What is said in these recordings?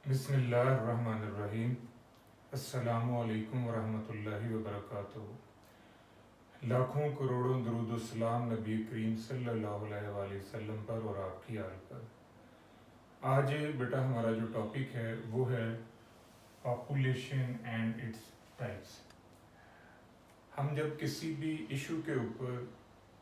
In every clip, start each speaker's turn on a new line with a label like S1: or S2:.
S1: बिस्मिल्लाहिर्रहमानिर्रहीम। अस्सलामु अलैकुम वरहमतुल्लाहि वबरकातुहू। लाखों करोड़ों दुरूद सलाम नबी करीम सल्लल्लाहु अलैहि वसल्लम पर और आपकी आल पर। आज बेटा हमारा जो टॉपिक है वो है पॉपुलेशन एंड इट्स टाइप्स। हम जब किसी भी इशू के ऊपर,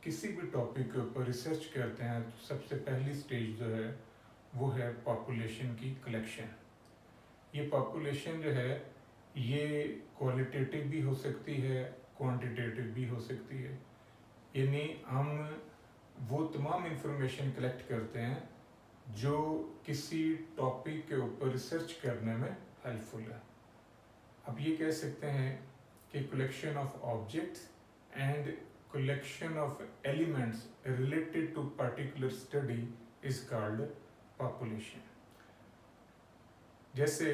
S1: किसी भी टॉपिक के ऊपर रिसर्च करते हैं तो सबसे पहली स्टेज जो है वो है पॉपुलेशन की कलेक्शन। ये पॉपुलेशन जो है ये क्वालिटेटिव भी हो सकती है, क्वांटिटेटिव भी हो सकती है। यानी हम वो तमाम इंफॉर्मेशन कलेक्ट करते हैं जो किसी टॉपिक के ऊपर रिसर्च करने में हेल्पफुल है। अब ये कह सकते हैं कि collection of objects and collection of elements related to particular study is called population. जैसे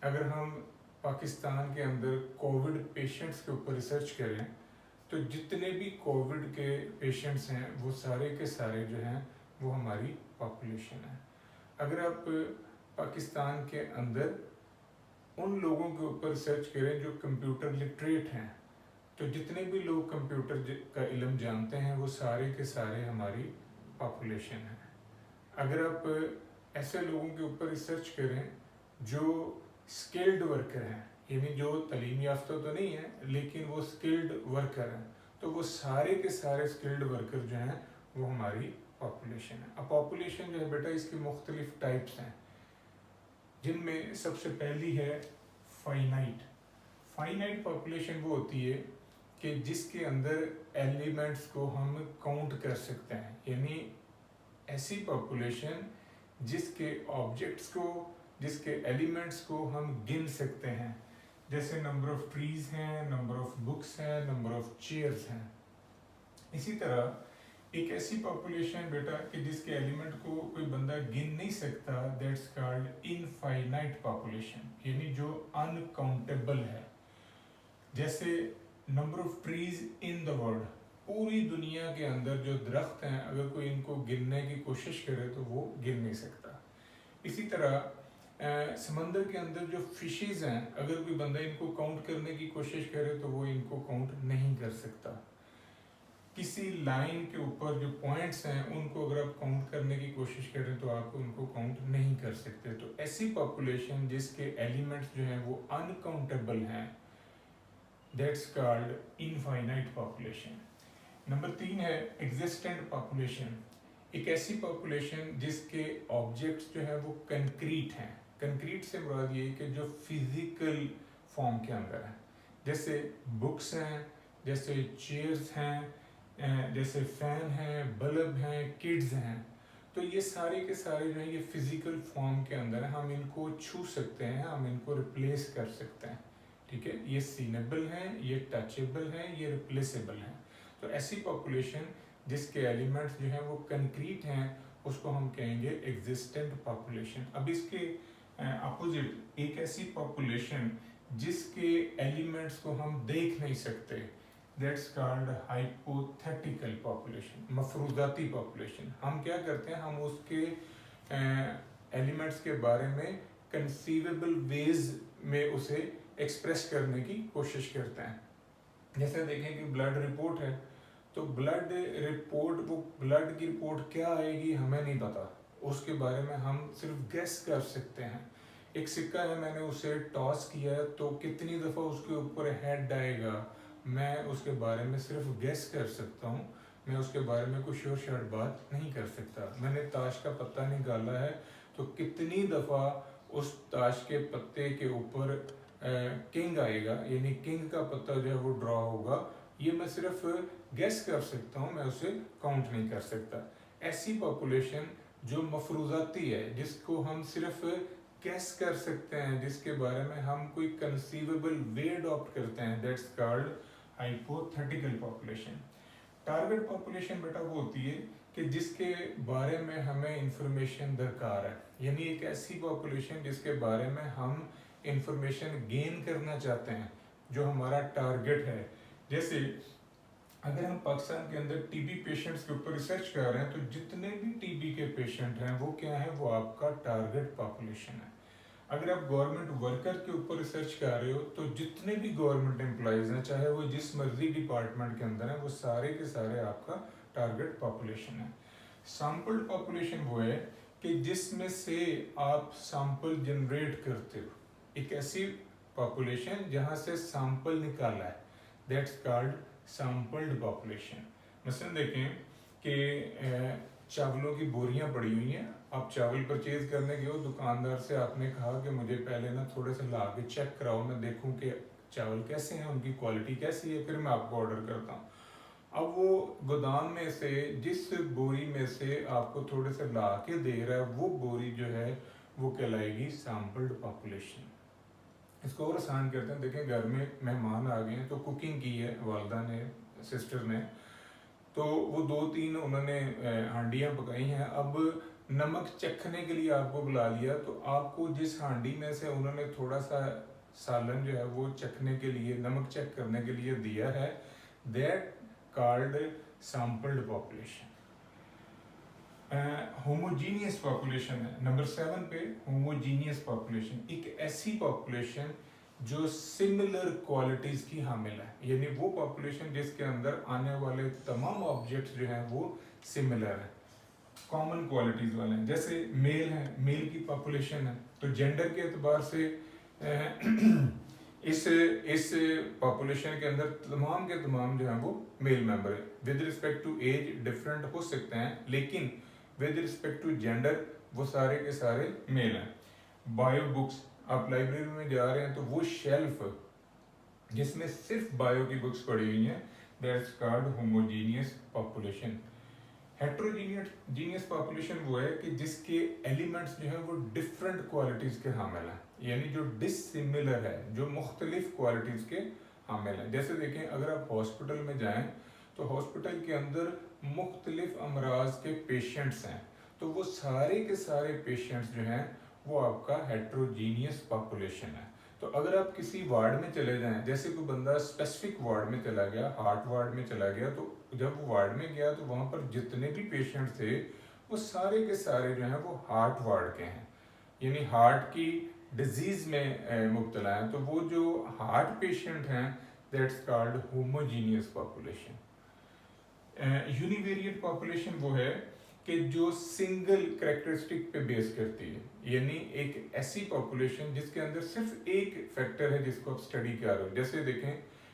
S1: अगर हम पाकिस्तान के अंदर कोविड पेशेंट्स के ऊपर रिसर्च करें तो जितने भी कोविड के पेशेंट्स हैं वो सारे के सारे जो हैं वो हमारी पॉपुलेशन है। अगर आप पाकिस्तान के अंदर उन लोगों के ऊपर रिसर्च करें जो कंप्यूटर लिटरेट हैं तो जितने भी लोग कंप्यूटर का इल्म जानते हैं वो सारे के सारे हमारी पॉपुलेशन है। अगर आप ऐसे लोगों के ऊपर रिसर्च करें जो स्किल्ड वर्कर हैं, यानी जो तालीम याफ्ता तो नहीं है लेकिन वो स्किल्ड वर्कर हैं, तो वो सारे के सारे स्किल्ड वर्कर जो हैं वो हमारी पॉपुलेशन है। अब पॉपुलेशन जो है बेटा इसकी मुख्तलिफ टाइप्स हैं जिनमें सबसे पहली है फाइनाइट। फाइनाइट पॉपुलेशन वो होती है कि जिसके अंदर एलिमेंट्स को हम काउंट कर सकते हैं, यानी ऐसी पॉपुलेशन जिसके ऑब्जेक्ट्स को, जिसके एलिमेंट्स को हम गिन सकते हैं। जैसे नंबर ऑफ ट्रीज हैं, नंबर ऑफ बुक्स हैं, नंबर ऑफ चेयर्स हैं। इसी तरह एक ऐसी पॉपुलेशन बेटा कि जिसके एलिमेंट को कोई बंदा गिन नहीं सकता, दैट्स कॉल्ड इनफाइनाइट पॉपुलेशन, यानी जो अनकाउंटेबल है। जैसे number of trees in the world, पूरी दुनिया के अंदर जो दरख्त हैं अगर कोई इनको गिनने की कोशिश करे तो वो गिन नहीं सकता। इसी तरह समंदर के अंदर जो फिशेस हैं अगर कोई बंदा इनको काउंट करने की कोशिश करे तो वो इनको काउंट नहीं कर सकता। किसी लाइन के ऊपर जो पॉइंट्स हैं उनको अगर आप काउंट करने की कोशिश करें तो आप उनको काउंट नहीं कर सकते। तो ऐसी पॉपुलेशन जिसके एलिमेंट्स जो हैं वो अनकाउंटेबल हैं, that's called infinite population. Number 3 है एग्जिस्टेंट पॉपुलेशन। एक ऐसी पॉपुलेशन जिसके ऑब्जेक्ट्स जो है वो कंक्रीट हैं। कंक्रीट से मुराद ये कि जो फिजिकल फॉर्म के अंदर है, जैसे बुक्स हैं, जैसे चेयर्स हैं, जैसे फैन हैं, बल्ब हैं, किड्स हैं। तो ये सारे के सारे जो है ये फिजिकल फॉर्म के अंदर है, हम इनको छू सकते हैं, हम इनको रिप्लेस कर सकते हैं। ठीक है, ये सीनेबल हैं, ये टचेबल हैं, ये रिप्लेसेबल हैं। तो ऐसी पॉपुलेशन जिसके एलिमेंट्स जो हैं वो कंक्रीट हैं उसको हम कहेंगे एग्जिस्टेंट पॉपुलेशन। अब इसके अपोजिट एक ऐसी पॉपुलेशन जिसके एलिमेंट्स को हम देख नहीं सकते, दैट्स कॉल्ड हाइपोथेटिकल पॉपुलेशन, मफरूजाती पॉपुलेशन। हम क्या करते हैं, हम उसके एलिमेंट्स के बारे में कंसीवेबल वेज में उसे एक्सप्रेस करने की कोशिश करते हैं। जैसे देखें कि ब्लड रिपोर्ट है तो ब्लड रिपोर्ट, वो ब्लड की रिपोर्ट क्या आएगी हमें नहीं पता, उसके बारे में हम सिर्फ गेस कर सकते हैं। एक सिक्का है, मैंने उसे टॉस किया तो कितनी दफ़ा उसके ऊपर हेड आएगा मैं उसके बारे में सिर्फ गेस कर सकता हूँ, मैं उसके बारे में कोई श्योर शॉर्ट बात नहीं कर सकता। मैंने ताश का पत्ता निकाला है तो कितनी दफ़ा उस ताश के पत्ते के ऊपर किंग आएगा, यानी किंग का पत्ता जो है वो ड्रॉ होगा, ये मैं सिर्फ गेस कर सकता हूँ, मैं उसे काउंट नहीं कर सकता। ऐसी पॉपुलेशन जो मफरूजाती है, जिसको हम सिर्फ गेस कर सकते हैं, जिसके बारे में हम कोई कंसीवेबल वे अडॉप्ट करते हैं, that's called hypothetical population. Target population बेटा वो होती है कि जिसके बारे में हमें इंफॉर्मेशन दरकार है, यानी एक ऐसी पॉपुलेशन जिसके बारे में हम इंफॉर्मेशन गेन करना चाहते हैं, जो हमारा टारगेट है। जैसे अगर हम पाकिस्तान के अंदर टीबी पेशेंट्स के ऊपर रिसर्च कर रहे हैं तो जितने भी टीबी के पेशेंट हैं वो क्या है, वो आपका टारगेट पॉपुलेशन है। अगर आप गवर्नमेंट वर्कर के ऊपर रिसर्च कर रहे हो तो जितने भी गवर्नमेंट एम्प्लॉयज़ हैं, चाहे वो जिस मर्जी डिपार्टमेंट के अंदर हैं, वो सारे के सारे आपका टारगेट पॉपुलेशन है। सैम्पल्ड पॉपुलेशन वो है कि जिसमें से आप सैंपल जनरेट करते हो, एक ऐसी पॉपुलेशन जहाँ से सैंपल निकाला है, दैट्स कॉल्ड सैम्पल्ड पॉपुलेशन। मसलन देखें कि चावलों की बोरियां पड़ी हुई हैं, आप चावल परचेज करने गए हो, दुकानदार से आपने कहा कि मुझे पहले ना थोड़े से ला के चेक कराओ, मैं देखूं कि चावल कैसे हैं, उनकी क्वालिटी कैसी है, फिर मैं आपको ऑर्डर करता हूँ। अब वो गोदाम में से जिस बोरी में से आपको थोड़े से ला के दे रहा है, वो बोरी जो है वो कहलाएगी सैम्पल्ड पॉपुलेशन। इसको और आसान करते हैं, देखें घर में मेहमान आ गए हैं तो कुकिंग की है वालदा ने, सिस्टर ने, तो वो 2-3 उन्होंने हांडियाँ पकाई हैं। अब नमक चखने के लिए आपको बुला लिया, तो आपको जिस हांडी में से उन्होंने थोड़ा सा सालन जो है वो चखने के लिए, नमक चेक करने के लिए दिया है, that called sampled population. Homogeneous population है नंबर 7 पे। होमोजीनियस पॉपुलेशन एक ऐसी पॉपुलेशन जो सिमिलर क्वालिटीज की हामिल है, यानी वो पॉपुलेशन जिसके अंदर आने वाले तमाम ऑब्जेक्ट्स जो हैं वो सिमिलर है, कॉमन क्वालिटीज वाले हैं। जैसे मेल है, मेल की पॉपुलेशन है, तो जेंडर के एतबार से इस पॉपुलेशन के अंदर तमाम के तमाम जो हैं वो मेल मेंबर है। With respect to age different हो सकते हैं, लेकिन विद रिस्पेक्ट टू जेंडर वो सारे के सारे मेल हैं। बायो बुक्स, आप लाइब्रेरी में जा रहे हैं तो वो शेल्फ जिसमें सिर्फ बायो की बुक्स पड़ी हुई हैं, that's called homogeneous population. Heterogeneous population वो है कि जिसके एलिमेंट्स जो है वो डिफरेंट क्वालिटीज के हामिल हैं, यानी जो डिसिमिलर है, जो मुख्तलिफ क्वालिटीज के हामिल हैं। जैसे देखें, अगर आप हॉस्पिटल में जाएं तो हॉस्पिटल के अंदर मुख्तलिफ अमराज के पेशेंट्स हैं, तो वो सारे के सारे पेशेंट्स जो हैं वो आपका हेट्रोजीनियस पॉपुलेशन है। तो अगर आप किसी वार्ड में चले जाएं, जैसे कोई बंदा स्पेसिफिक वार्ड में चला गया, हार्ट वार्ड में चला गया, तो जब वो वार्ड में गया तो वहाँ पर जितने भी पेशेंट थे वो सारे के सारे जो हैं वो हार्ट वार्ड के हैं, यानी हार्ट की डिजीज में मुब्तला हैं। तो वो जो हार्ट पेशेंट हैं, that's called homogeneous population. Univariate population वो है कि जो सिंगल कैरेक्टरिस्टिक पे बेस करती है, यानी एक ऐसी पॉपुलेशन जिसके अंदर सिर्फ एक फैक्टर है जिसको आप स्टडी कर रहे हो। जैसे देखें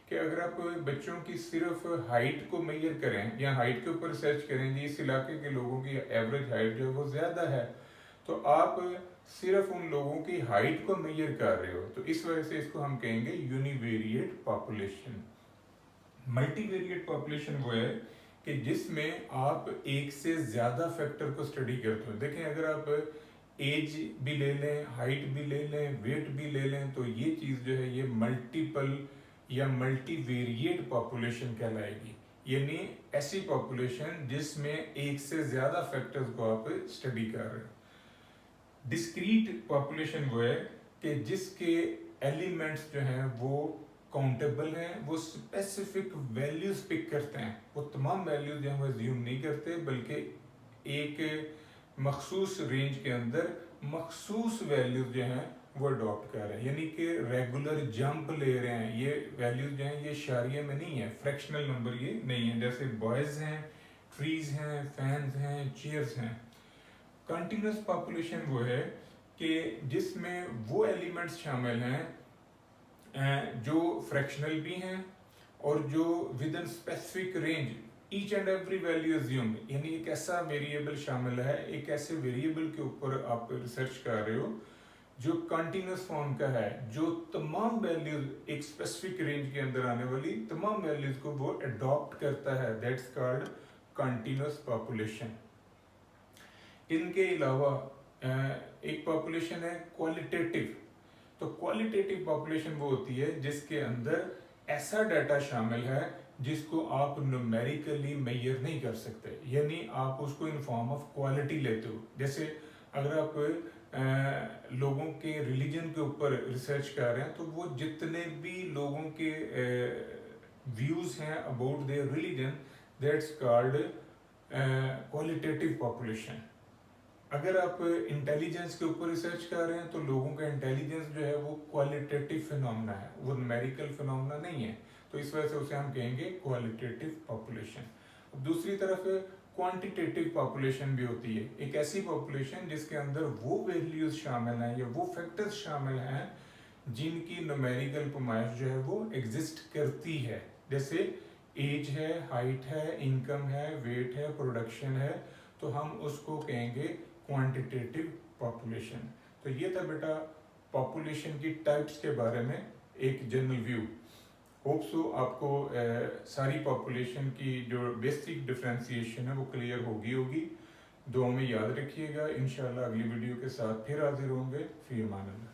S1: कि अगर आप बच्चों की सिर्फ हाइट को मेजर करें या हाइट के ऊपर रिसर्च करें, जी इस इलाके के लोगों की एवरेज हाइट जो है वो ज़्यादा है, तो आप सिर्फ उन लोगों की हाइट को मेजर कर रहे हो, तो इस वजह से इसको हम कहेंगे यूनिवेरिएट पॉपुलेशन। मल्टीवेरिएट पॉपुलेशन वो है कि जिसमें आप एक से ज़्यादा फैक्टर को स्टडी करते हो। देखें, अगर आप एज भी ले लें, हाइट भी ले लें, वेट भी ले लें, तो ये चीज़ जो है ये मल्टीपल या मल्टीवेरिएट पॉपुलेशन कहलाएगी, यानी ऐसी पॉपुलेशन जिसमें एक से ज़्यादा फैक्टर्स को आप स्टडी कर रहे हो। डिस्क्रीट पॉपुलेशन वो है कि जिसके एलिमेंट्स जो हैं वो काउंटेबल हैं, वो स्पेसिफिक वैल्यूज पिक करते हैं, वो तमाम वैल्यूज जो हैं वो एज्यूम नहीं करते, बल्कि एक मखसूस रेंज के अंदर मखसूस वैल्यूज जो हैं वो अडॉप्ट कर रहे हैं, यानी कि रेगुलर जंप ले रहे हैं। ये वैल्यूज जो हैं ये शारिया में नहीं है, फ्रैक्शनल नंबर ये नहीं है। जैसे बॉयज हैं, ट्रीज हैं, फैंस हैं, चेयर्स हैं। कंटिन्यूस पॉपुलेशन वो है कि जिसमें वो एलिमेंट्स शामिल हैं जो फ्रैक्शनल भी हैं और जो with in specific range each and every value assume, यानी एक ऐसा वेरिएबल शामिल है, एक ऐसे वेरिएबल के ऊपर आप रिसर्च कर रहे हो जो कंटिन्यूस फॉर्म का है, जो तमाम वैल्यूज एक स्पेसिफिक रेंज के अंदर आने वाली तमाम वैल्यूज को वो अडॉप्ट करता है, दैट्स कॉल्ड कंटिन्यूस पॉपुलेशन। इनके अलावा एक पॉपुलेशन है क्वालिटेटिव। तो क्वालिटेटिव पॉपुलेशन वो होती है जिसके अंदर ऐसा डाटा शामिल है जिसको आप न्यूमेरिकली मेजर नहीं कर सकते, यानी आप उसको इन फॉर्म ऑफ क्वालिटी लेते हो। जैसे अगर आप लोगों के रिलीजन के ऊपर रिसर्च कर रहे हैं, तो वो जितने भी लोगों के व्यूज हैं about their religion, that's called qualitative population. अगर आप इंटेलिजेंस के ऊपर रिसर्च कर रहे हैं तो लोगों का इंटेलिजेंस जो है वो क्वालिटेटिव फिनोमेना है, वो न्यूमेरिकल फिनोमेना नहीं है, तो इस वजह से उसे हम कहेंगे क्वालिटेटिव पॉपुलेशन। दूसरी तरफ क्वांटिटेटिव पॉपुलेशन भी होती है, एक ऐसी पॉपुलेशन जिसके अंदर वो वैल्यूज शामिल हैं या वो फैक्टर्स शामिल हैं जिनकी न्यूमेरिकल पैमाइश जो है वो एग्जिस्ट करती है, जैसे एज है, हाइट है, इनकम है, वेट है, प्रोडक्शन है, तो हम उसको कहेंगे क्वांटिटेटिव पॉपुलेशन। तो ये था बेटा पॉपुलेशन की टाइप्स के बारे में एक जनरल व्यू। होप सो आपको सारी पॉपुलेशन की जो बेसिक डिफ्रेंसिएशन है वो क्लियर होगी। दुआ में याद रखिएगा, इंशाल्लाह अगली वीडियो के साथ फिर हाजिर होंगे। फी अमान अल्लाह।